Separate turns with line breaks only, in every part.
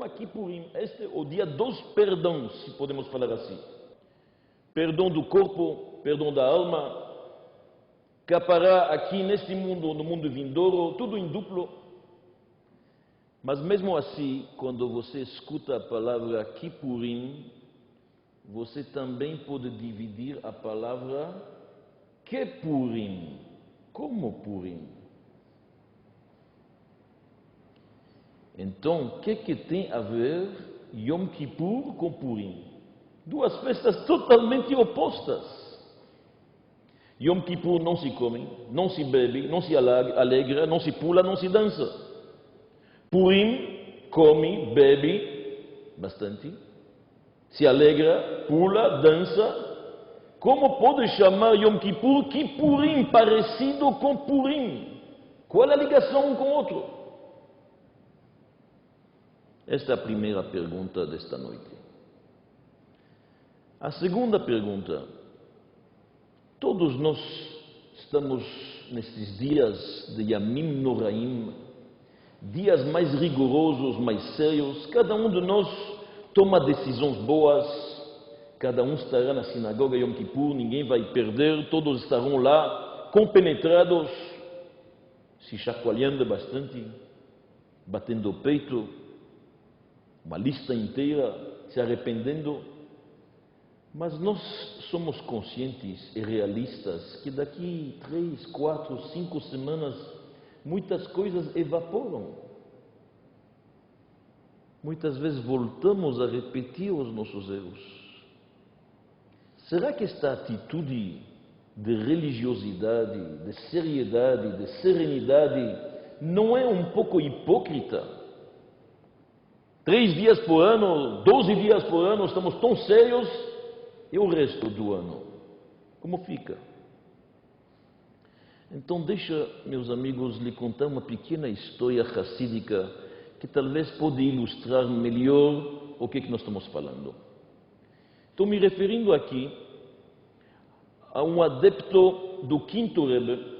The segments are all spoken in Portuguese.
Yom Kippurim, este é o dia dos perdões, se podemos falar assim. Perdão do corpo, perdão da alma, capará aqui neste mundo, no mundo vindouro, tudo em duplo. Mas mesmo assim, quando você escuta a palavra Kippurim, você também pode dividir a palavra Kepurim. Como Purim? Então, o que tem a ver Yom Kippur com Purim? Duas festas totalmente opostas. Yom Kippur não se come, não se bebe, não se alegra, não se pula, não se dança. Purim come, bebe bastante, se alegra, pula, dança. Como pode chamar Yom Kippur Kippurim, parecido com Purim? Qual é a ligação um com o outro? Esta é a primeira pergunta desta noite. A segunda pergunta. Todos nós estamos nesses dias de Yamim Noraim, dias mais rigorosos, mais sérios. Cada um de nós toma decisões boas. Cada um estará na sinagoga Yom Kippur, ninguém vai perder, todos estarão lá, compenetrados, se chacoalhando bastante, batendo o peito, uma lista inteira, se arrependendo. Mas nós somos conscientes e realistas que daqui 3, 4, 5 semanas muitas coisas evaporam. Muitas vezes voltamos a repetir os nossos erros. Será que esta atitude de religiosidade, de seriedade, de serenidade não é um pouco hipócrita? 3 dias por ano, 12 dias por ano, estamos tão sérios, e o resto do ano? Como fica? Então deixa, meus amigos, lhe contar uma pequena história racídica que talvez pode ilustrar melhor o que nós estamos falando. Estou me referindo aqui a um adepto do quinto Rebbe,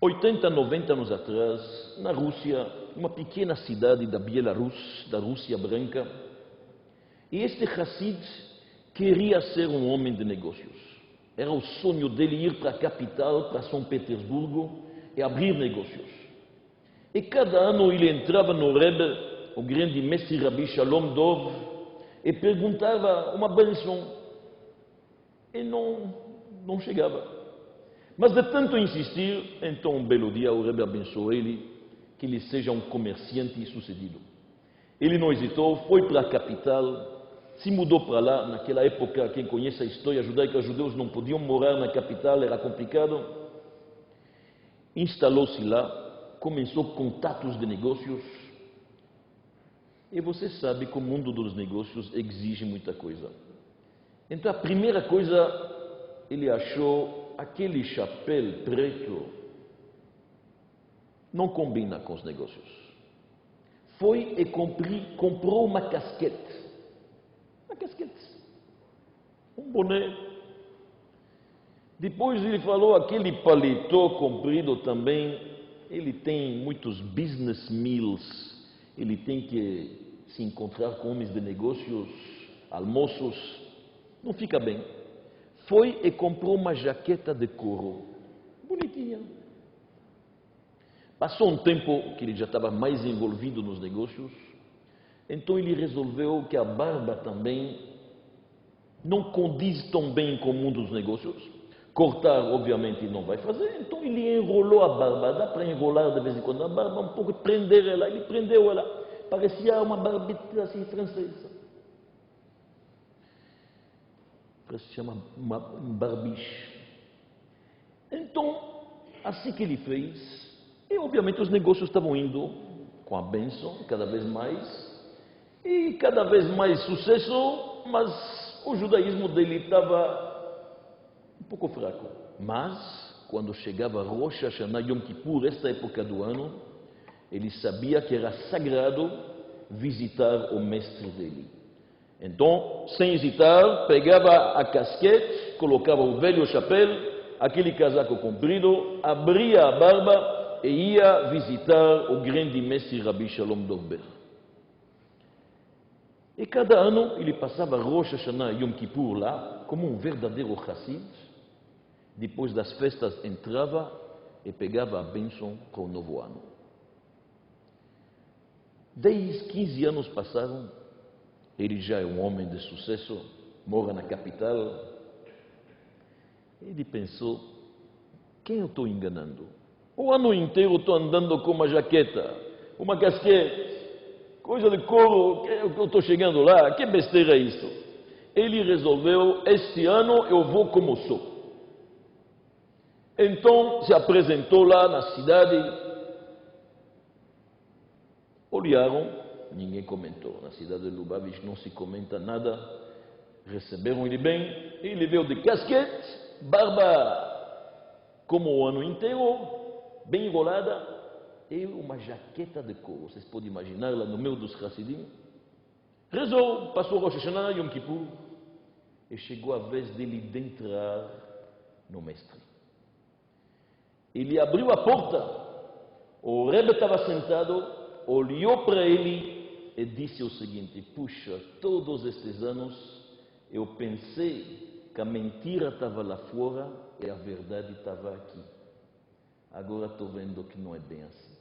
80, 90 anos atrás, na Rússia, uma pequena cidade da Bielorrússia, da Rússia branca. E este Hassid queria ser um homem de negócios. Era o sonho dele ir para a capital, para São Petersburgo, e abrir negócios. E cada ano ele entrava no Rebbe, o grande mestre Rabbi Shalom Dov, e perguntava uma benção. E não chegava. Mas de tanto insistir, então um belo dia o Rebbe abençoou ele, que ele seja um comerciante sucedido. Ele não hesitou, foi para a capital, se mudou para lá. Naquela época, quem conhece a história judaica, os judeus não podiam morar na capital, era complicado. Instalou-se lá, começou contatos de negócios. E você sabe que o mundo dos negócios exige muita coisa. Então a primeira coisa, ele achou aquele chapéu preto não combina com os negócios. Foi e comprou uma casquete. Uma casquete. Um boné. Depois ele falou aquele paletó comprido também. Ele tem muitos business meals. Ele tem que se encontrar com homens de negócios, almoços. Não fica bem. Foi e comprou uma jaqueta de couro. Bonitinha. Passou um tempo que ele já estava mais envolvido nos negócios, então ele resolveu que a barba também não condiz tão bem com o mundo dos negócios. Cortar, obviamente, não vai fazer, então ele enrolou a barba. Dá para enrolar de vez em quando a barba, um pouco, prender ela. Ele prendeu ela, parecia uma barbita assim francesa. Parecia um barbiche. Então, assim que ele fez, e obviamente os negócios estavam indo com a bênção, cada vez mais, e cada vez mais sucesso, mas o judaísmo dele estava um pouco fraco. Mas, quando chegava Rosh Hashanah, Yom Kippur, esta época do ano, ele sabia que era sagrado visitar o mestre dele. Então, sem hesitar, pegava a casquete, colocava o velho chapéu, aquele casaco comprido, abria a barba e ia visitar o grande mestre Rabbi Shalom Dov Ber. E cada ano ele passava Rosh Hashanah e Yom Kippur lá, como um verdadeiro Hassid. Depois das festas entrava e pegava a bênção para o novo ano. 10, 15 anos passaram, ele já é um homem de sucesso, mora na capital. Ele pensou, quem eu estou enganando? O ano inteiro estou andando com uma jaqueta, uma casquete, coisa de couro, que eu estou chegando lá, que besteira é isso? Ele resolveu, este ano eu vou como sou. Então se apresentou lá na cidade, olharam, ninguém comentou. Na cidade de Lubavitch não se comenta nada. Receberam ele bem, ele veio de casquete, barba como o ano inteiro, bem enrolada, e uma jaqueta de couro. Vocês podem imaginar lá no meio dos Hassidim. Rezou, passou Rosh Hashanah, Yom Kippur, e chegou a vez dele de entrar no mestre. Ele abriu a porta, o Rebbe estava sentado, olhou para ele e disse o seguinte: puxa, todos estes anos eu pensei que a mentira estava lá fora e a verdade estava aqui. Agora estou vendo que não é bem assim.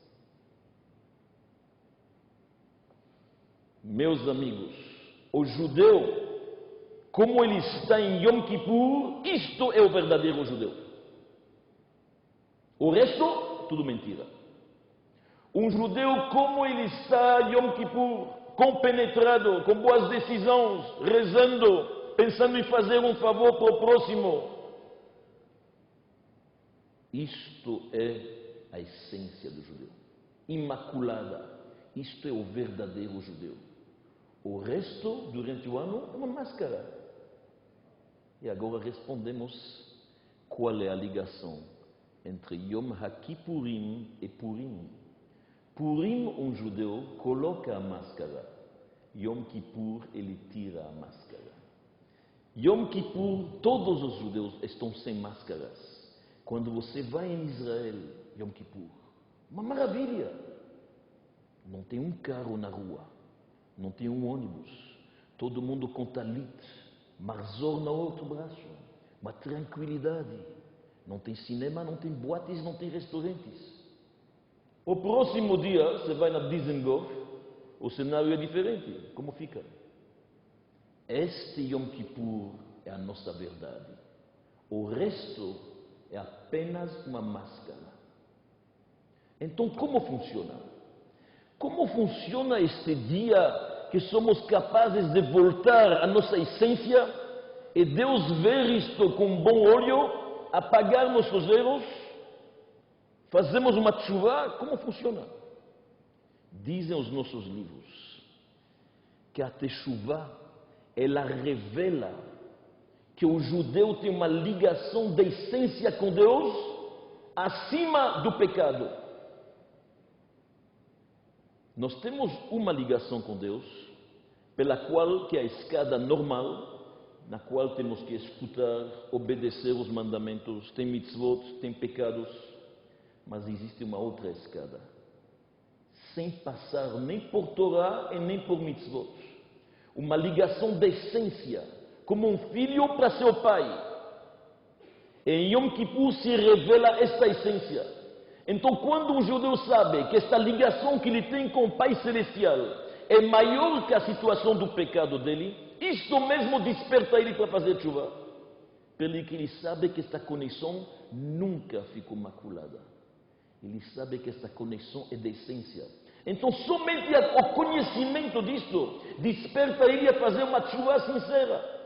Meus amigos, o judeu, como ele está em Yom Kippur, isto é o verdadeiro judeu. O resto, tudo mentira. Um judeu, como ele está em Yom Kippur, compenetrado, com boas decisões, rezando, pensando em fazer um favor para o próximo. Isto é a essência do judeu. Imaculada. Isto é o verdadeiro judeu. O resto, durante o ano, é uma máscara. E agora respondemos qual é a ligação entre Yom HaKippurim e Purim. Purim, um judeu coloca a máscara. Yom Kippur, ele tira a máscara. Yom Kippur, todos os judeus estão sem máscaras. Quando você vai em Israel, Yom Kippur, uma maravilha. Não tem um carro na rua, não tem um ônibus, todo mundo com talit, marzor no outro braço, uma tranquilidade. Não tem cinema, não tem boates, não tem restaurantes. O próximo dia, você vai na Dizengoff, o cenário é diferente. Como fica? Este Yom Kippur é a nossa verdade. O resto é apenas uma máscara. Então, como funciona? Como funciona este dia que somos capazes de voltar à nossa essência e Deus ver isto com bom olho, apagar nossos erros, fazemos uma teshuvá? Como funciona? Dizem os nossos livros que a teshuvá, ela revela que o judeu tem uma ligação de essência com Deus acima do pecado. Nós temos uma ligação com Deus, pela qual que é a escada normal, na qual temos que escutar, obedecer os mandamentos, tem mitzvot, tem pecados, mas existe uma outra escada, sem passar nem por Torá e nem por mitzvot. Uma ligação de essência, como um filho para seu pai. Em Yom Kippur se revela esta essência. Então, quando um judeu sabe que esta ligação que ele tem com o Pai Celestial é maior que a situação do pecado dele, isto mesmo desperta ele para fazer chuva. Pelo que ele sabe que esta conexão nunca ficou maculada. Ele sabe que esta conexão é de essência. Então, somente o conhecimento disto desperta ele a fazer uma chuva sincera.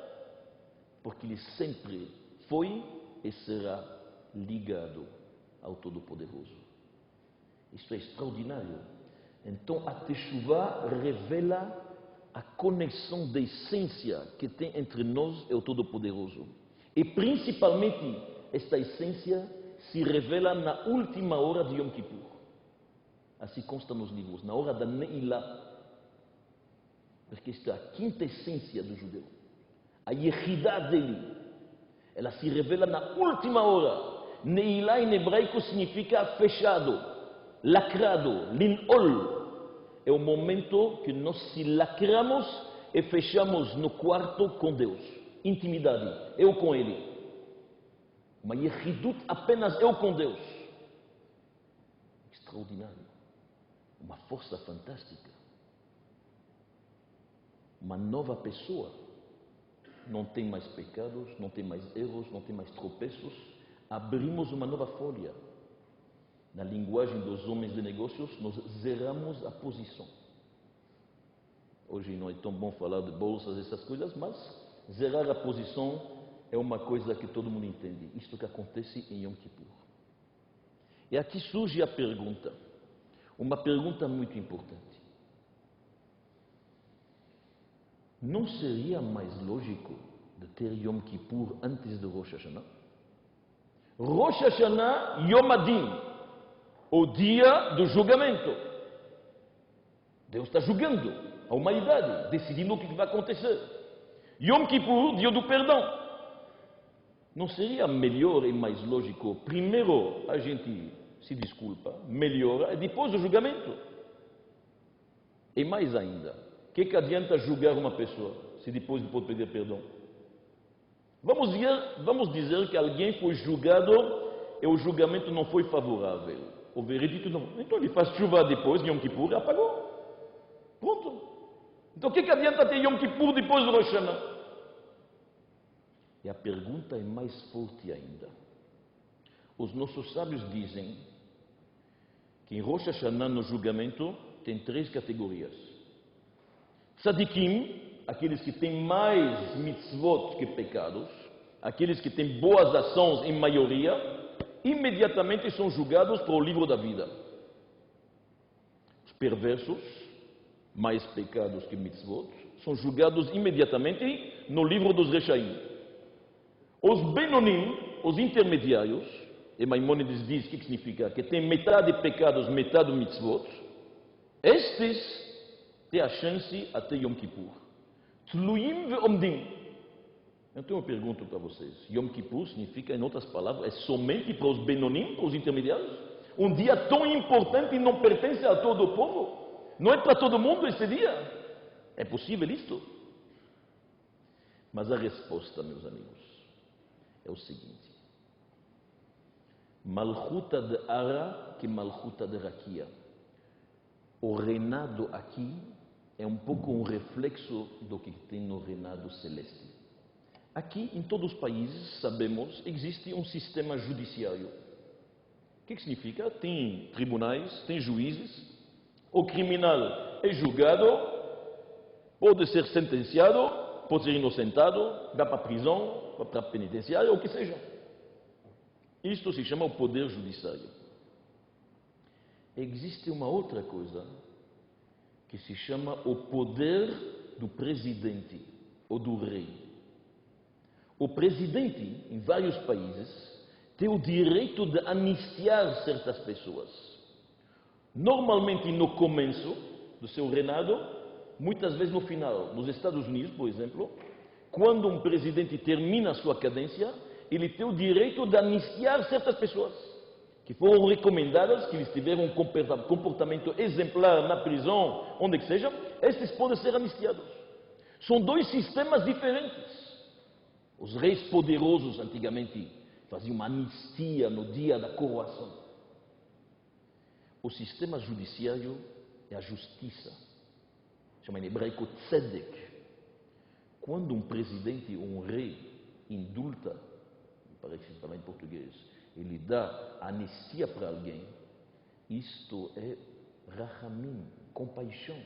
Porque ele sempre foi e será ligado ao Todo-Poderoso. Isto é extraordinário. Então, a Teshuvah revela a conexão de essência que tem entre nós e o Todo-Poderoso. E, principalmente, esta essência se revela na última hora de Yom Kippur. Assim consta nos livros, na hora da Ne'ilah. Porque esta é a quinta essência do judeu. A Yehidah dele. Ela se revela na última hora. Ne'ilah em hebraico significa fechado, lacrado, linol. É o momento que nós se lacramos e fechamos no quarto com Deus. Intimidade, eu com Ele. Uma yechidut apenas eu com Deus. Extraordinário. Uma força fantástica. Uma nova pessoa. Não tem mais pecados, não tem mais erros, não tem mais tropeços. Abrimos uma nova folha. Na linguagem dos homens de negócios, nós zeramos a posição. Hoje não é tão bom falar de bolsas, essas coisas, mas zerar a posição é uma coisa que todo mundo entende. Isto que acontece em Yom Kippur. E aqui surge a pergunta, uma pergunta muito importante. Não seria mais lógico de ter Yom Kippur antes de Rosh Hashanah? Rosh Hashanah, Yom Adin, o dia do julgamento. Deus está julgando a humanidade, decidindo o que vai acontecer. Yom Kippur, dia do perdão. Não seria melhor e mais lógico, primeiro a gente se desculpa, melhora, e depois o julgamento? E mais ainda, o que adianta julgar uma pessoa se depois pode pedir perdão? Vamos dizer que alguém foi julgado e o julgamento não foi favorável. O veredito não. Então ele faz chuva depois, Yom Kippur, e apagou. Pronto. Então o que adianta ter Yom Kippur depois do Rosh Hashanah? E a pergunta é mais forte ainda. Os nossos sábios dizem que em Rosh Hashanah, no julgamento, tem 3 categorias. Tzadikim, aqueles que têm mais mitzvot que pecados, aqueles que têm boas ações em maioria, imediatamente são julgados para o livro da vida. Os perversos, mais pecados que mitzvot, são julgados imediatamente no livro dos Rechaim. Os Benonim, os intermediários, e Maimônides diz o que significa, que tem metade pecados, metade mitzvot, estes têm a chance até Yom Kippur. Tluim ve'omdim. Então eu pergunto para vocês, Yom Kippur significa, em outras palavras, é somente para os Benonim, para os intermediários? Um dia tão importante e não pertence a todo o povo? Não é para todo mundo esse dia? É possível isto? Mas a resposta, meus amigos, é o seguinte: Malchuta de Ara que Malchuta de Rakia. O reinado aqui é um pouco um reflexo do que tem no reinado celeste. Aqui, em todos os países, sabemos, existe um sistema judiciário. O que significa? Tem tribunais, tem juízes. O criminal é julgado, pode ser sentenciado, pode ser inocentado, vai para a prisão, vai para a penitenciária, ou o que seja. Isto se chama o poder judiciário. Existe uma outra coisa que se chama o poder do presidente ou do rei. O presidente, em vários países, tem o direito de anistiar certas pessoas. Normalmente no começo do seu reinado, muitas vezes no final. Nos Estados Unidos, por exemplo, quando um presidente termina a sua cadência, ele tem o direito de anistiar certas pessoas que foram recomendadas, que eles tiveram um comportamento exemplar na prisão, onde que seja, estes podem ser anistiados. São 2 sistemas diferentes. Os reis poderosos antigamente faziam uma anistia no dia da coroação. O sistema judiciário é a justiça. Chama em hebraico tzedek. Quando um presidente ou um rei indulta, parece que se fala em português, ele dá anistia para alguém, isto é rachamim, compaixão,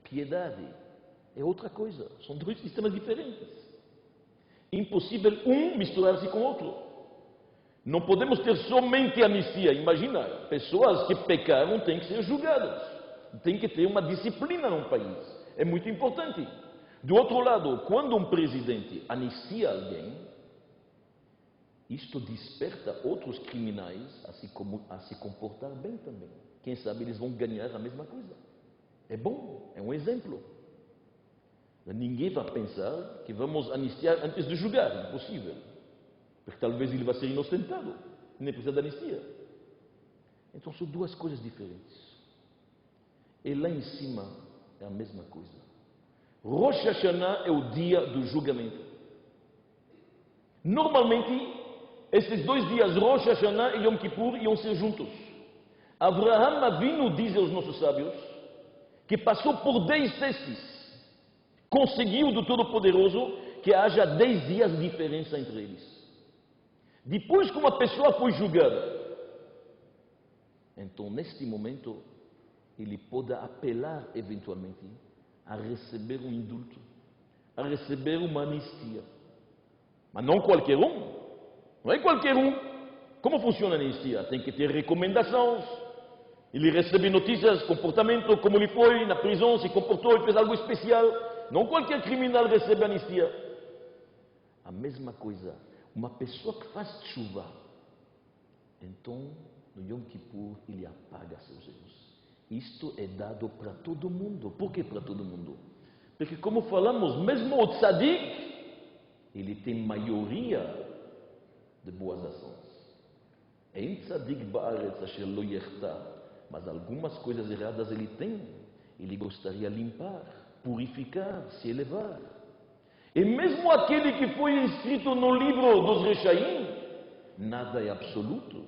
piedade. É outra coisa. São 2 sistemas diferentes. Impossível um misturar-se com o outro. Não podemos ter somente anistia. Imagina, pessoas que pecaram têm que ser julgadas. Tem que ter uma disciplina num país. É muito importante. Do outro lado, quando um presidente anistia alguém, isto desperta outros criminais a se comportar bem também. Quem sabe eles vão ganhar a mesma coisa. É bom, é um exemplo. Ninguém vai pensar que vamos anistiar antes de julgar, impossível. Porque talvez ele vai ser inocentado, nem precisa de anistia. Então são 2 coisas diferentes. E lá em cima é a mesma coisa. Rosh Hashanah é o dia do julgamento. Normalmente, esses 2 dias, Rosh Hashanah e Yom Kippur, iam ser juntos. Avraham Avinu, dizem os nossos sábios, que passou por 10 testes, conseguiu do Todo-Poderoso que haja 10 dias de diferença entre eles. Depois que uma pessoa foi julgada, então neste momento ele pode apelar eventualmente a receber um indulto, a receber uma anistia. Mas não qualquer um, não é qualquer um. Como funciona a anistia? Tem que ter recomendações. Ele recebe notícias, comportamento, como ele foi na prisão, se comportou e fez algo especial. Não qualquer criminal recebe anistia. A mesma coisa, uma pessoa que faz chuva, então no Yom Kippur ele apaga seus erros. Isto é dado para todo mundo. Por que para todo mundo? Porque, como falamos, mesmo o tzadik, ele tem maioria de boas ações. Em tzadik ba'aretz asher lo yechta, mas algumas coisas erradas ele tem. Ele gostaria de limpar, purificar, se elevar. E mesmo aquele que foi inscrito no livro dos Rechaim, nada é absoluto.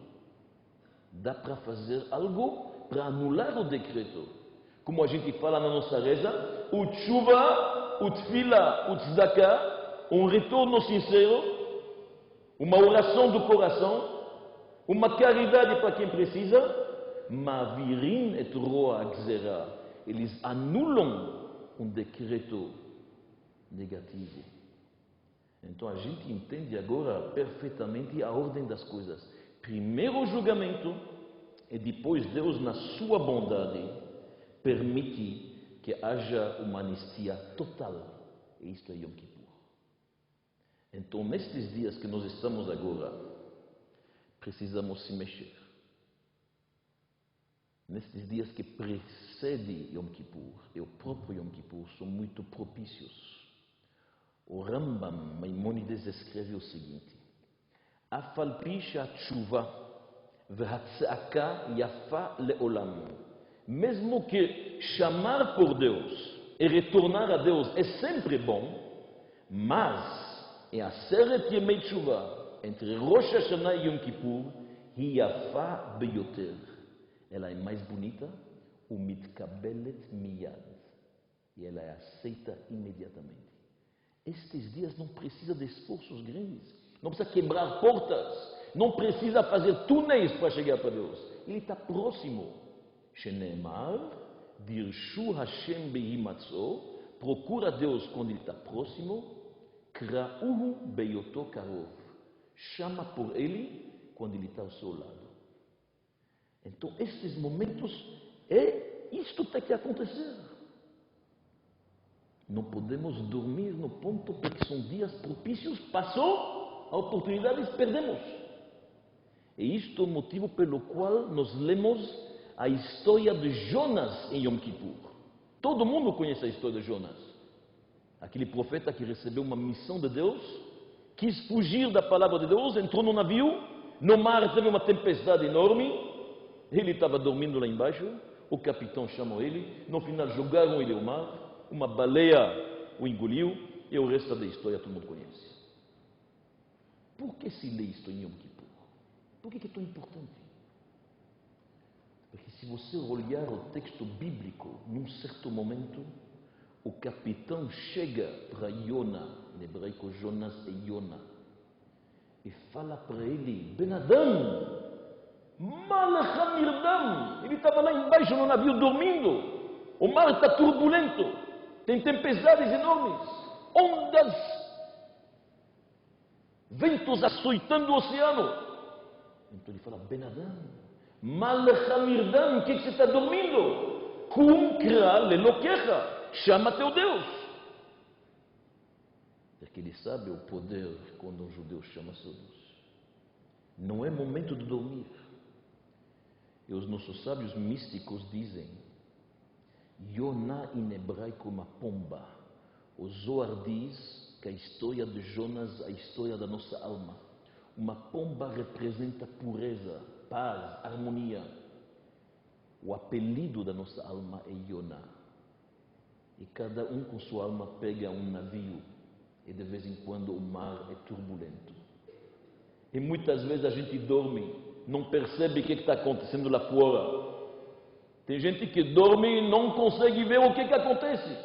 Dá para fazer algo para anular o decreto. Como a gente fala na nossa reza, o tshuva, o tefila, o tzedakah, um retorno sincero, uma oração do coração, uma caridade para quem precisa, mavirim et roa gzera. Eles anulam um decreto negativo. Então a gente entende agora perfeitamente a ordem das coisas. Primeiro o julgamento e depois Deus, na sua bondade, permite que haja uma anistia total. E isto é Yom Kippur. Então, nestes dias que nós estamos agora, precisamos se mexer. Nestes dias que precedem Yom Kippur e o próprio Yom Kippur são muito propícios. O Rambam Maimonides escreve o seguinte: Afal pi she'atshuva ve'hatzeaka yafa le'olam. Mesmo que chamar por Deus e retornar a Deus é sempre bom, mas em Aseret Yemei Tshuva, entre Rosh Hashanah e Yom Kippur, hi yafa beyoter. Ela é mais bonita, o mitkabelet miyad, e ela é aceita imediatamente. Estes dias não precisa de esforços grandes, não precisa quebrar portas, não precisa fazer túneis para chegar para Deus. Ele está próximo. Shenemar, dirshu Hashem behimatzo, procura Deus quando ele está próximo, kra'uhu beyoto karov, chama por ele quando ele está ao seu lado. Então, estes momentos, isto tem que acontecer. Não podemos dormir no ponto porque são dias propícios, passou a oportunidade e perdemos. E isto é o motivo pelo qual nós lemos a história de Jonas em Yom Kippur. Todo mundo conhece a história de Jonas. Aquele profeta que recebeu uma missão de Deus, quis fugir da palavra de Deus, entrou no navio, no mar teve uma tempestade enorme, ele estava dormindo lá embaixo, o capitão chamou ele, no final jogaram ele ao mar, uma baleia o engoliu, e o resto da história todo mundo conhece. Por que se lê isto em Yom Kippur? Por que é tão importante? Porque se você olhar o texto bíblico, num certo momento, o capitão chega para Yona, em hebraico Jonas é Yona, e fala para ele: Ben Adam, Malacham Mirdam. Ele estava lá embaixo no navio dormindo, o mar está turbulento, tem tempestades enormes, ondas, ventos açoitando o oceano. Então ele fala: Ben Adam, Malacham Mirdam, o que você está dormindo? Kum kra lelokecha, chama teu Deus. Porque ele sabe o poder quando um judeu chama seu Deus. Não é momento de dormir. E os nossos sábios místicos dizem: Yonah em hebraico uma pomba. O Zohar diz que a história de Jonas é a história da nossa alma. Uma pomba representa pureza, paz, harmonia. O apelido da nossa alma é Yonah. E cada um com sua alma pega um navio. E de vez em quando o mar é turbulento. E muitas vezes a gente dorme, não percebe o que está acontecendo lá fora. Tem gente que dorme e não consegue ver o que acontece.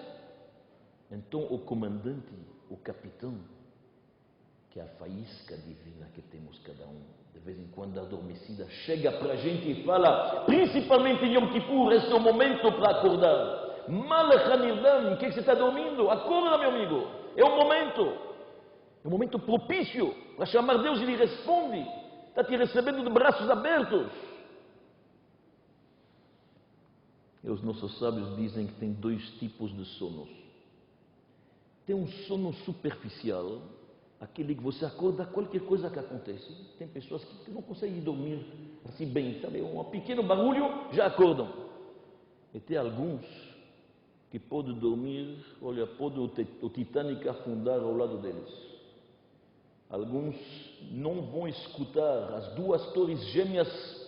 Então o comandante, o capitão, que é a faísca divina que temos cada um, de vez em quando adormecida, chega para a gente e fala, principalmente em Yom Kippur, esse é o momento para acordar. Malach HaNirdam, o que você está dormindo? Acorda, meu amigo, é o momento propício para chamar Deus e Ele responde, está te recebendo de braços abertos. E os nossos sábios dizem que tem dois tipos de sonos. Tem um sono superficial, aquele que você acorda qualquer coisa que acontece. Tem pessoas que não conseguem dormir assim bem, sabe? Um pequeno barulho, já acordam. E tem alguns que podem dormir, olha, pode o Titanic afundar ao lado deles. Alguns não vão escutar as duas torres gêmeas.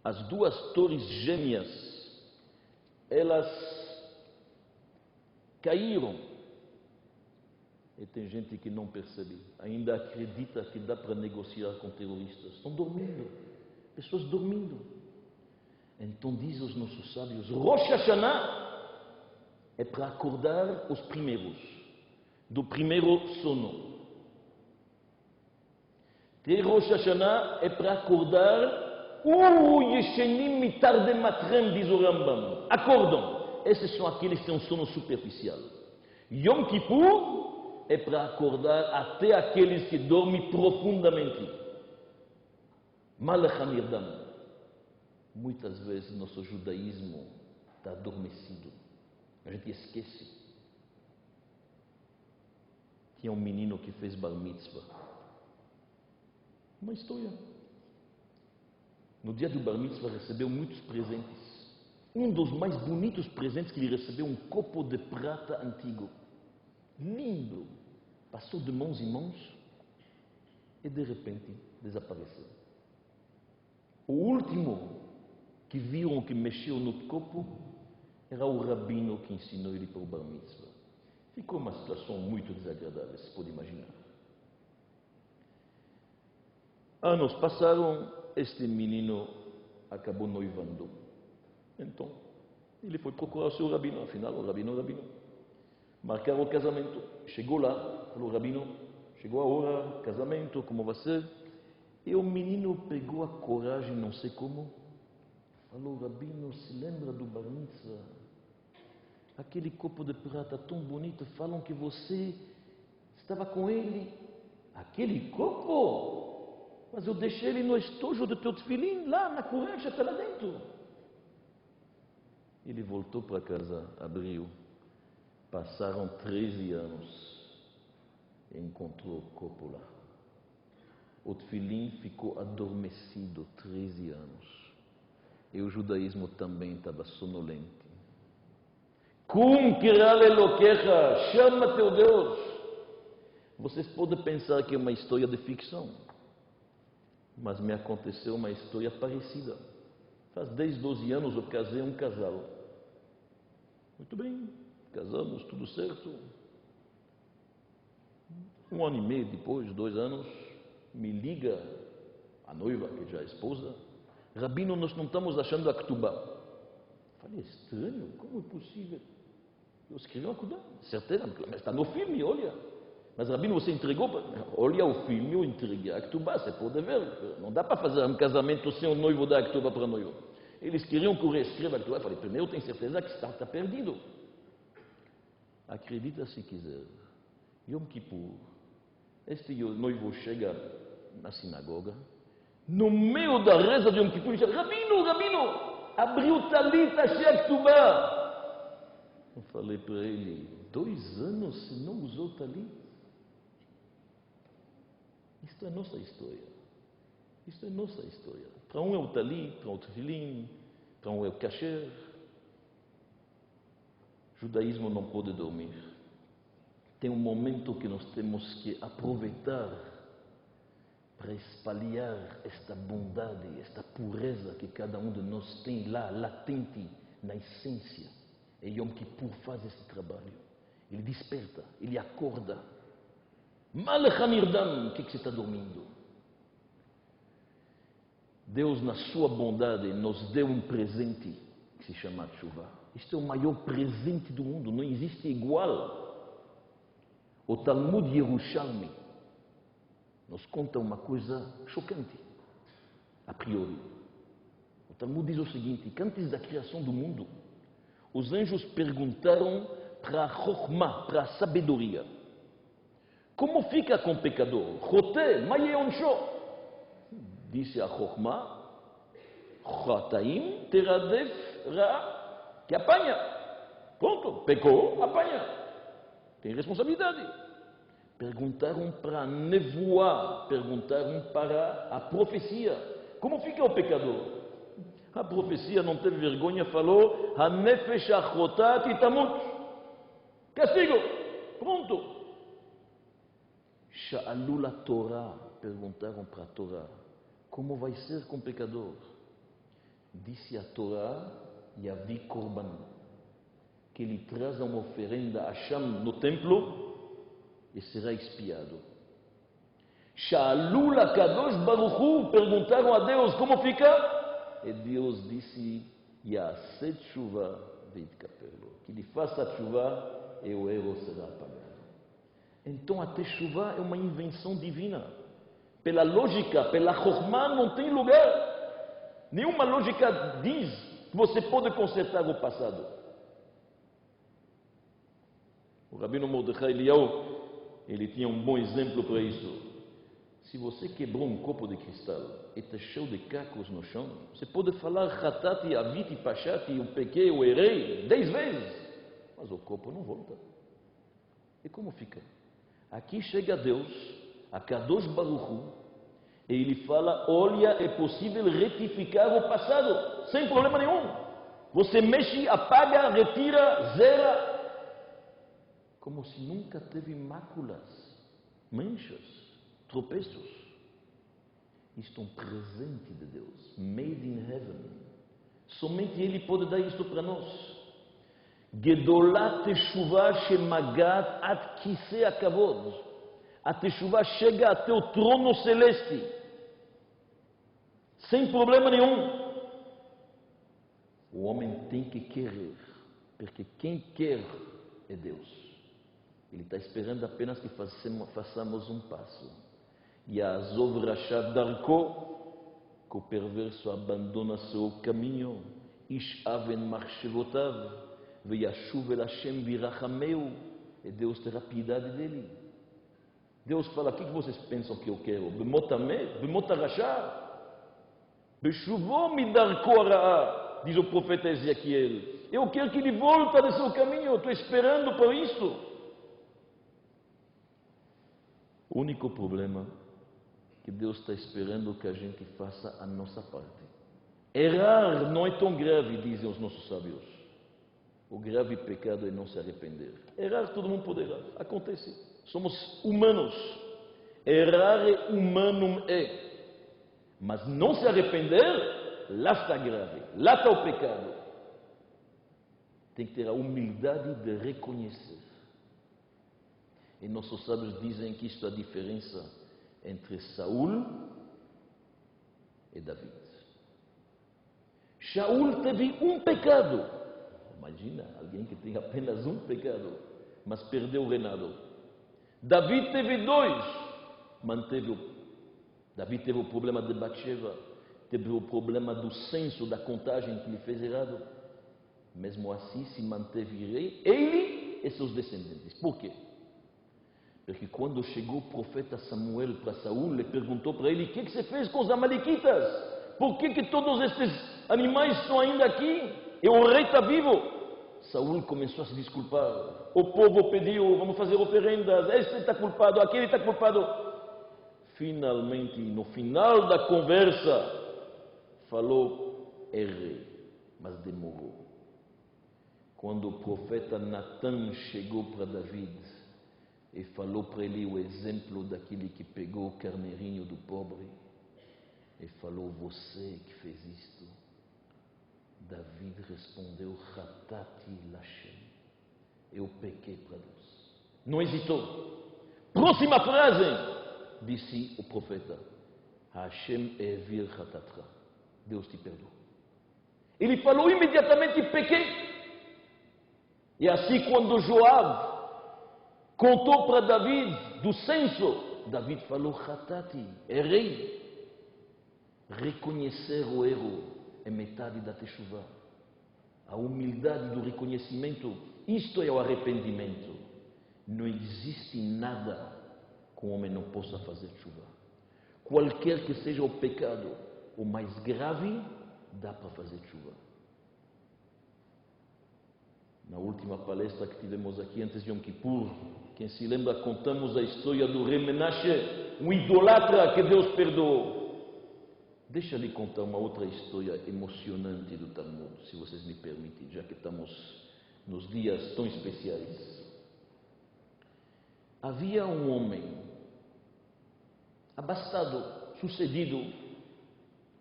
As duas torres gêmeas, elas caíram. E tem gente que não percebe, ainda acredita que dá para negociar com terroristas. Estão dormindo, pessoas dormindo. Então diz os nossos sábios, Rosh Hashanah é para acordar os primeiros, do primeiro sono. Ter Rosh Hashanah é para acordar Yeshenim mitardem matrem, diz o Rambam. Acordam. Esses são aqueles que têm um sono superficial. Yom Kippur é para acordar até aqueles que dormem profundamente. Malach HaNirdam. Muitas vezes nosso judaísmo está adormecido. A gente esquece. Tinha um menino que fez bar mitzvah. Uma história. No dia do bar mitzvah recebeu muitos presentes. Um dos mais bonitos presentes que ele recebeu, um copo de prata antigo. Lindo. Passou de mãos em mãos e de repente desapareceu. O último que viram que mexeu no copo era o rabino que ensinou ele para o bar mitzvah. Ficou uma situação muito desagradável, se pode imaginar. Anos passaram, este menino acabou noivando. Então, ele foi procurar o seu rabino, afinal, o rabino. Marcaram o casamento. Chegou lá, falou, rabino, chegou a hora, casamento, como vai ser? E o menino pegou a coragem, não sei como, falou, rabino, se lembra do bar mitzvah? Aquele copo de prata tão bonito, falam que você estava com ele. Aquele copo? Mas eu deixei ele no estojo do teu tefilim, lá na corrente, está lá dentro. Ele voltou para casa, abriu. Passaram 13 anos e encontrou o copo lá. O tefilim ficou adormecido 13 anos. E o judaísmo também estava sonolento. Kum kiral elokecha, chama teu Deus. Vocês podem pensar que é uma história de ficção, mas me aconteceu uma história parecida. Faz 10, 12 anos eu casei um casal. Muito bem, casamos, tudo certo. Um ano e meio depois, 2 anos, me liga a noiva, que já é esposa. Rabino, nós não estamos achando a Ketubá. Falei, estranho, como é possível? Eu escrevi uma Ketubá, certeza, mas está no filme, olha. Mas, Rabino, você entregou? Olha o filme, eu entreguei a Ketubá, você pode ver. Não dá para fazer um casamento sem o noivo dar a Ketubá para a noiva. Eles queriam que eu reescreva a Ketubá. Eu falei, primeiro, tem certeza que está perdido. Acredita se quiser. Yom Kippur, este noivo chega na sinagoga, no meio da reza de Yom Kippur, ele diz, Rabino, abriu o talit, achei a Ketubá. Eu falei para ele, 2 anos se não usou o talit? Isto é nossa história. Isto é nossa história. Para um é o talit, para outro tefilim, para um é o kasher. Judaísmo não pode dormir. Tem um momento que nós temos que aproveitar para espalhar esta bondade, esta pureza que cada um de nós tem lá, latente, na essência. E Yom Kippur faz esse trabalho. Ele desperta, ele acorda. Malach Amirdam, o que você está dormindo? Deus, na sua bondade, nos deu um presente que se chama Tshuva. Este é o maior presente do mundo, não existe igual. O Talmud Yerushalmi nos conta uma coisa chocante, a priori. O Talmud diz o seguinte, que antes da criação do mundo, os anjos perguntaram para a Chokhmah, para a sabedoria, como fica com o pecador? Choté, maye onsho. Disse a Chokhmah, Chotaim teradef ra, que apanha. Pronto, pecou, apanha. Tem responsabilidade. Perguntaram para a nevoa, perguntaram para a profecia, como fica o pecador? A profecia não teve vergonha, falou, Hanefesh achotat itamut. Castigo. Pronto. Sha'alul a Torá, perguntaram para a Torá, como vai ser com o pecador? Disse a Torá, Yavi Korban, que ele traz uma oferenda a Hashem no templo e será expiado. Sha'alul a Kadosh Baruch Hu, perguntaram a Deus, como fica? E Deus disse, Ya'aseh tshuva veitkapelo, que ele faça tshuva e o erro será apagado. Então a Teshuvah é uma invenção divina. Pela lógica, pela Chokhmah não tem lugar. Nenhuma lógica diz que você pode consertar o passado. O Rabino Mordechai Eliyahu, ele tinha um bom exemplo para isso. Se você quebrou um copo de cristal e está cheio de cacos no chão, você pode falar Chatati, Aviti, Pachati, eu pequei, eu errei 10 vezes, mas o copo não volta. E como fica? Aqui chega Deus, a Kadosh Baruch Hu, e ele fala, olha, é possível retificar o passado, sem problema nenhum. Você mexe, apaga, retira, zera, como se nunca teve máculas, manchas, tropeços. Isto é um presente de Deus, made in heaven. Somente Ele pode dar isto para nós. Gedolat Teshuvah shemagat at kisei hakavod. A Teshuvah chega até o trono celeste, sem problema nenhum. O homem tem que querer, porque quem quer é Deus. Ele está esperando apenas que façamos um passo. Ya'azov rasha darko, que o perverso abandona seu caminho. Ish aven machshevotav. Veyashuv el Hashem virachameu, e Deus terá piedade dele. Deus fala, o que vocês pensam que eu quero? Bemotame, bemotarachá, beshuvó midarko ara'a, diz o profeta Ezequiel. Eu quero que ele volte do seu caminho, eu estou esperando por isso. O único problema é que Deus está esperando que a gente faça a nossa parte. Errar não é tão grave, dizem os nossos sábios. O grave pecado é não se arrepender. Errar, todo mundo pode errar. Acontece. Somos humanos. Errar é humanum é. Mas não se arrepender, lá está grave. Lá está o pecado. Tem que ter a humildade de reconhecer. E nossos sábios dizem que isto é a diferença entre Saul e David. Shaul teve um pecado. Imagina, alguém que tem apenas um pecado, mas perdeu o reinado. Davi teve 2, manteve. Davi teve o problema de Bathsheba, teve o problema do censo, da contagem que ele fez errado. Mesmo assim, se manteve rei, ele e seus descendentes. Por quê? Porque quando chegou o profeta Samuel para Saul, ele perguntou para ele, o que você fez com os amalequitas? Por que todos estes animais estão ainda aqui? E o rei está vivo. Saul começou a se desculpar. O povo pediu, vamos fazer oferendas. Este está culpado, aquele está culpado. Finalmente, no final da conversa, falou, errei, mas demorou. Quando o profeta Natan chegou para David e falou para ele o exemplo daquele que pegou o carneirinho do pobre, e falou, você que fez isto. David respondeu: Chatati Lashem. Eu pequei para Deus. Não hesitou. Próxima frase, disse o profeta: Hashem evir chatatra. Deus te perdoa. Ele falou imediatamente: pequei. E assim, quando Joab contou para David do censo, David falou: Chatati, errei. Reconhecer o erro é metade da teshuvah. A humildade do reconhecimento, isto é o arrependimento. Não existe nada que o homem não possa fazer teshuvah. Qualquer que seja o pecado, o mais grave, dá para fazer teshuvah. Na última palestra que tivemos aqui antes de Yom Kippur, quem se lembra, contamos a história do rei Menashe, um idolatra que Deus perdoou. Deixa-lhe contar uma outra história emocionante do Talmud, se vocês me permitem, já que estamos nos dias tão especiais. Havia um homem abastado, sucedido,